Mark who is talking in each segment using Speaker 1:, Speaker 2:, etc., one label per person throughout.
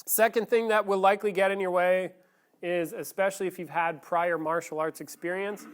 Speaker 1: Second thing that will likely get in your way is, especially if you've had prior martial arts experience,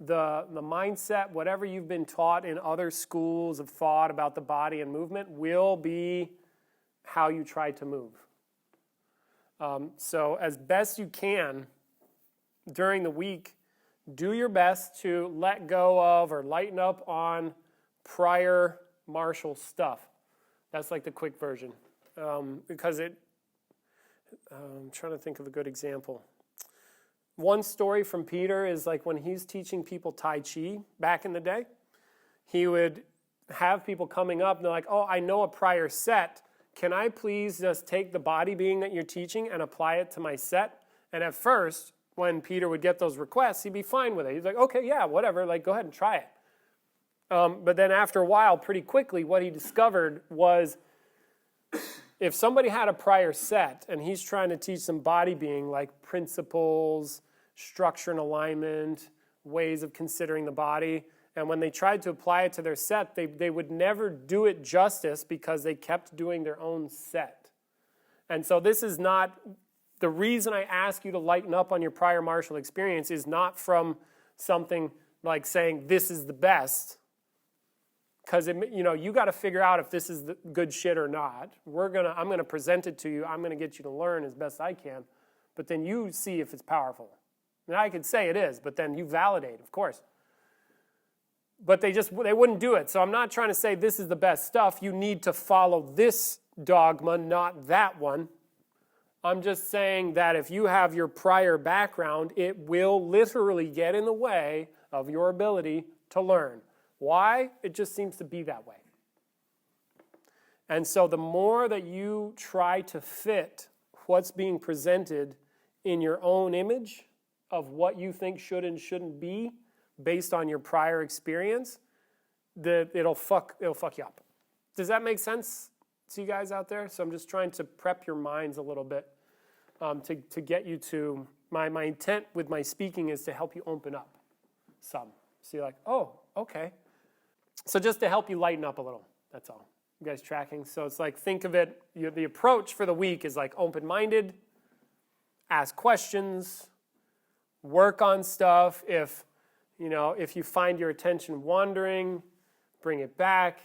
Speaker 1: the mindset, whatever you've been taught in other schools of thought about the body and movement will be how you try to move. So as best you can during the week, do your best to let go of or lighten up on prior martial stuff. That's like the quick version. Because I'm trying to think of a good example. One story from Peter is like when he's teaching people Tai Chi back in the day, he would have people coming up and they're like, oh, I know a prior set. Can I please just take the body being that you're teaching and apply it to my set? And at first, when Peter would get those requests, he'd be fine with it. He's like, okay, yeah, whatever, like go ahead and try it. But then after a while, pretty quickly, what he discovered was if somebody had a prior set and he's trying to teach some body being like principles, structure and alignment, ways of considering the body, and when they tried to apply it to their set, they would never do it justice because they kept doing their own set. And so this is not, the reason I ask you to lighten up on your prior martial experience is not from something like saying this is the best, because you got to figure out if this is the good shit or not. I'm gonna present it to you. I'm gonna get you to learn as best I can, but then you see if it's powerful. And I could say it is, but then you validate, of course. But they wouldn't do it. So I'm not trying to say this is the best stuff. You need to follow this dogma, not that one. I'm just saying that if you have your prior background, it will literally get in the way of your ability to learn. Why? It just seems to be that way. And so the more that you try to fit what's being presented in your own image of what you think should and shouldn't be based on your prior experience, it'll fuck you up. Does that make sense to you guys out there? So I'm just trying to prep your minds a little bit to get you to, my intent with my speaking is to help you open up some. So you're like, oh, okay. So just to help you lighten up a little, that's all. You guys tracking? So it's like, think of it, the approach for the week is like open-minded, ask questions, work on stuff. If you find your attention wandering, bring it back.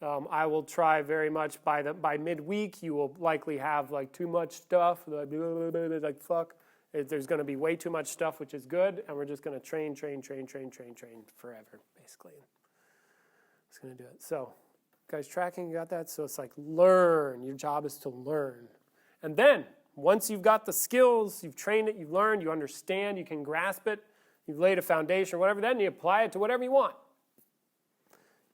Speaker 1: I will try very much by midweek, you will likely have like too much stuff, like fuck. There's going to be way too much stuff, which is good, and we're just going to train forever, basically. It's going to do it. So, guys tracking, you got that? So it's like learn. Your job is to learn. And then, once you've got the skills, you've trained it, you've learned, you understand, you can grasp it, you've laid a foundation or whatever, then you apply it to whatever you want.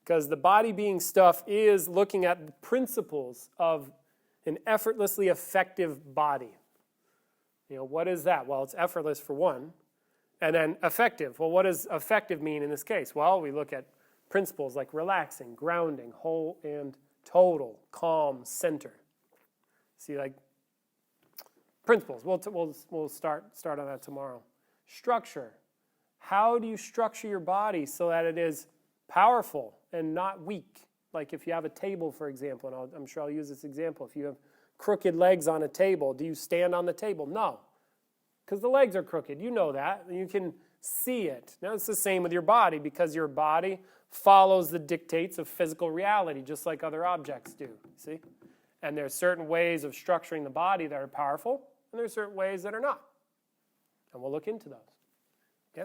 Speaker 1: Because the body being stuff is looking at the principles of an effortlessly effective body. What is that? Well, it's effortless for one. And then effective. Well, what does effective mean in this case? Well, we look at principles like relaxing, grounding, whole and total, calm, center. See, like principles. We'll start on that tomorrow. Structure. How do you structure your body so that it is powerful and not weak? Like if you have a table, for example, and I'm sure I'll use this example. If you have crooked legs on a table, do you stand on the table? No, because the legs are crooked. You know that. You can see it. Now it's the same with your body, because your body follows the dictates of physical reality, just like other objects do. See? And there are certain ways of structuring the body that are powerful, and there are certain ways that are not. And we'll look into those. Yeah?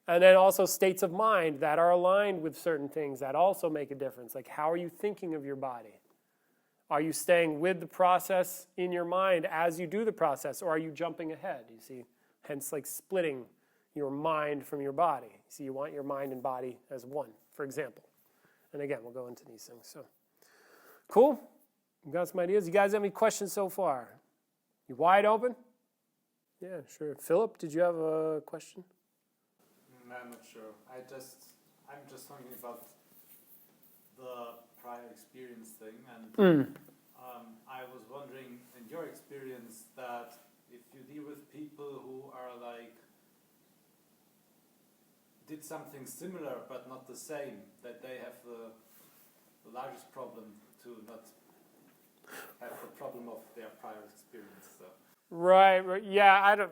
Speaker 1: And then also states of mind that are aligned with certain things that also make a difference. Like, how are you thinking of your body? Are you staying with the process in your mind as you do the process, or are you jumping ahead? You see, hence like splitting your mind from your body. See, you want your mind and body as one, for example. And again, we'll go into these things. So, cool? You got some ideas? You guys have any questions so far? You wide open? Yeah, sure. Philip, did you have a question?
Speaker 2: I'm not sure. I'm just thinking about the prior experience thing, and I was wondering, in your experience, that if you deal with people who are like did something similar but not the same, that they have the largest problem to not have the problem of their prior experience.
Speaker 1: Right. Yeah, I don't.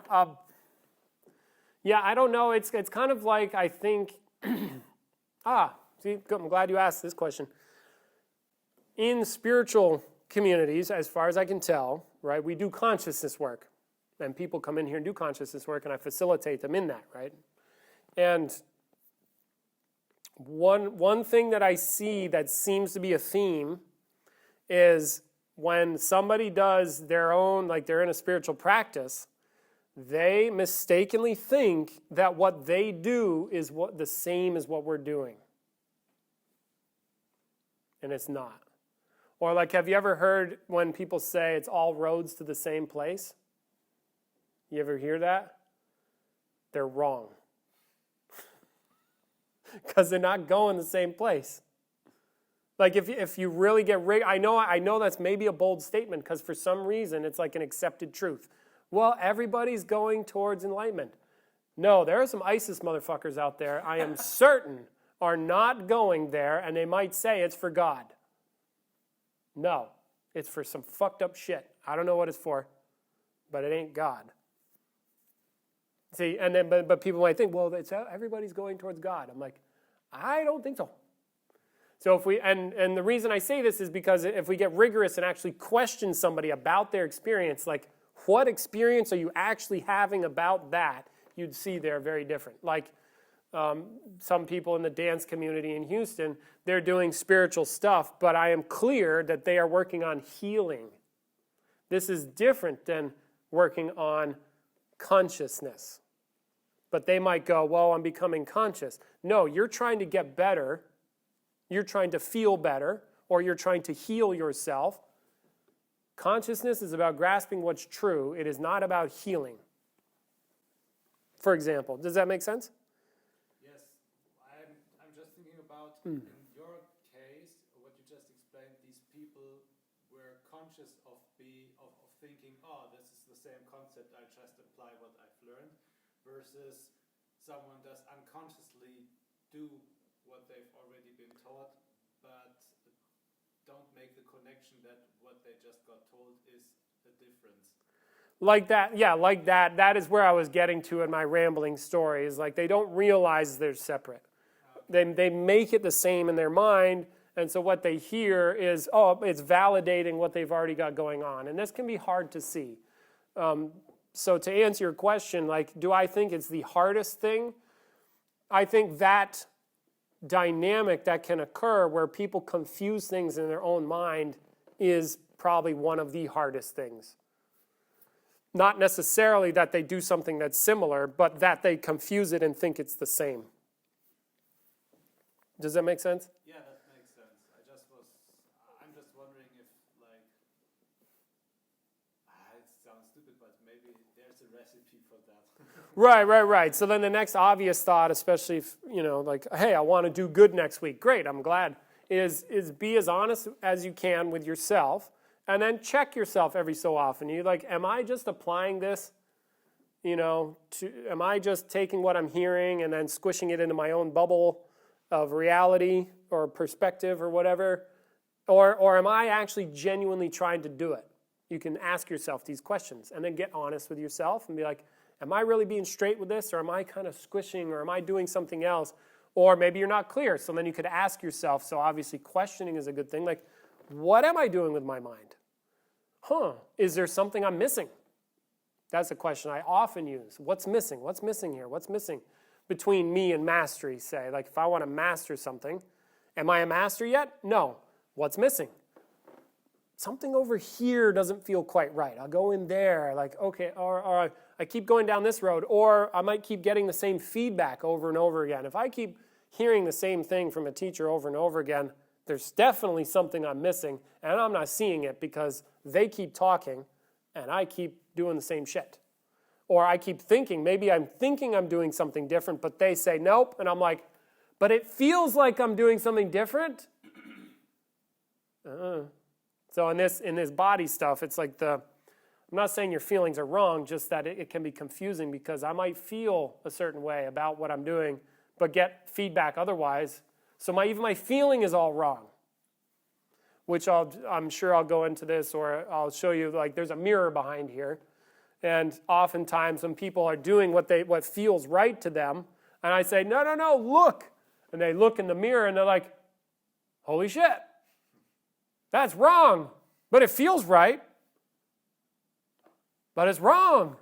Speaker 1: Yeah, I don't know. It's kind of like I think. See, good, I'm glad you asked this question. In spiritual communities, as far as I can tell, right, we do consciousness work, and people come in here and do consciousness work, and I facilitate them in that, right? And one thing that I see that seems to be a theme is when somebody does their own, like they're in a spiritual practice, they mistakenly think that what they do is what the same as what we're doing. And it's not. Or like, have you ever heard when people say it's all roads to the same place? You ever hear that? They're wrong. Because they're not going the same place. Like if you really get I know that's maybe a bold statement because for some reason it's like an accepted truth. Well, everybody's going towards enlightenment. No, there are some ISIS motherfuckers out there, I am certain, are not going there, and they might say it's for God. No, it's for some fucked up shit. I don't know what it's for, but it ain't God. See, and then but people might think, well, everybody's going towards God. I'm like, I don't think so. So if we and the reason I say this is because if we get rigorous and actually question somebody about their experience, like what experience are you actually having about that, you'd see they're very different. Like some people in the dance community in Houston, they're doing spiritual stuff, but I am clear that they are working on healing. This is different than working on consciousness. But they might go, well, I'm becoming conscious. No, you're trying to get better. You're trying to feel better, or you're trying to heal yourself. Consciousness is about grasping what's true. It is not about healing. For example, does that make sense?
Speaker 2: Yes, I'm just thinking about in your case, what you just explained. These people were conscious of thinking, oh, this is the same concept. I just apply what I've learned, versus someone does unconsciously do what they've already been taught, but don't make the connection that what they just got told is the difference.
Speaker 1: Like that, yeah, like that. That is where I was getting to in my rambling story, is like they don't realize they're separate. They make it the same in their mind, and so what they hear is, oh, it's validating what they've already got going on. And this can be hard to see. So to answer your question, like, do I think it's the hardest thing? I think that dynamic that can occur where people confuse things in their own mind is probably one of the hardest things. Not necessarily that they do something that's similar, but that they confuse it and think it's the same. Does that make sense?
Speaker 2: Yeah, that makes sense. I'm just wondering if, like, it sounds stupid, but maybe there's a recipe for that.
Speaker 1: Right. So then the next obvious thought, especially if, like, hey, I want to do good next week. Great, I'm glad. Is be as honest as you can with yourself, and then check yourself every so often. You're like, am I just applying this, am I just taking what I'm hearing and then squishing it into my own bubble of reality or perspective or whatever? Or am I actually genuinely trying to do it? You can ask yourself these questions and then get honest with yourself and be like, am I really being straight with this, or am I kind of squishing, or am I doing something else? Or maybe you're not clear, so then you could ask yourself, so obviously questioning is a good thing, like, what am I doing with my mind? Is there something I'm missing? That's a question I often use. What's missing? What's missing here? What's missing between me and mastery, say? Like, if I want to master something, am I a master yet? No. What's missing? Something over here doesn't feel quite right. I'll go in there, like, okay, or I keep going down this road, or I might keep getting the same feedback over and over again. If I keep hearing the same thing from a teacher over and over again, there's definitely something I'm missing, and I'm not seeing it because they keep talking, and I keep doing the same shit. Or I keep thinking, maybe I'm thinking I'm doing something different, but they say nope, and I'm like, but it feels like I'm doing something different. So in this body stuff, it's like I'm not saying your feelings are wrong, just that it can be confusing because I might feel a certain way about what I'm doing, but get feedback otherwise. So even my feeling is all wrong, which I'm sure I'll go into this, or I'll show you, like, there's a mirror behind here. And oftentimes when people are doing what feels right to them, and I say, no, no, no, look. And they look in the mirror and they're like, holy shit, that's wrong. But it feels right. But it's wrong.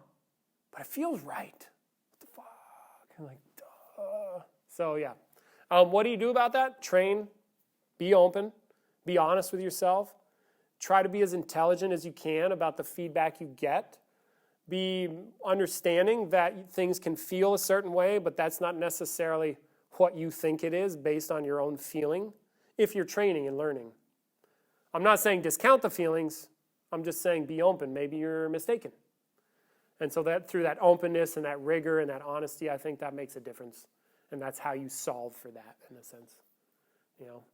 Speaker 1: But it feels right. What the fuck? I'm like, duh. So yeah. What do you do about that? Train. Be open. Be honest with yourself. Try to be as intelligent as you can about the feedback you get. Be understanding that things can feel a certain way, but that's not necessarily what you think it is based on your own feeling if you're training and learning. I'm not saying discount the feelings. I'm just saying be open. Maybe you're mistaken. And so that through that openness and that rigor and that honesty, I think that makes a difference. And that's how you solve for that in a sense.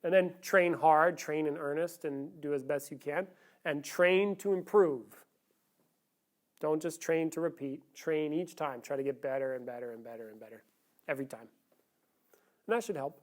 Speaker 1: And then train hard, train in earnest, and do as best you can. And train to improve. Don't just train to repeat. Train each time. Try to get better and better and better and better every time. And that should help.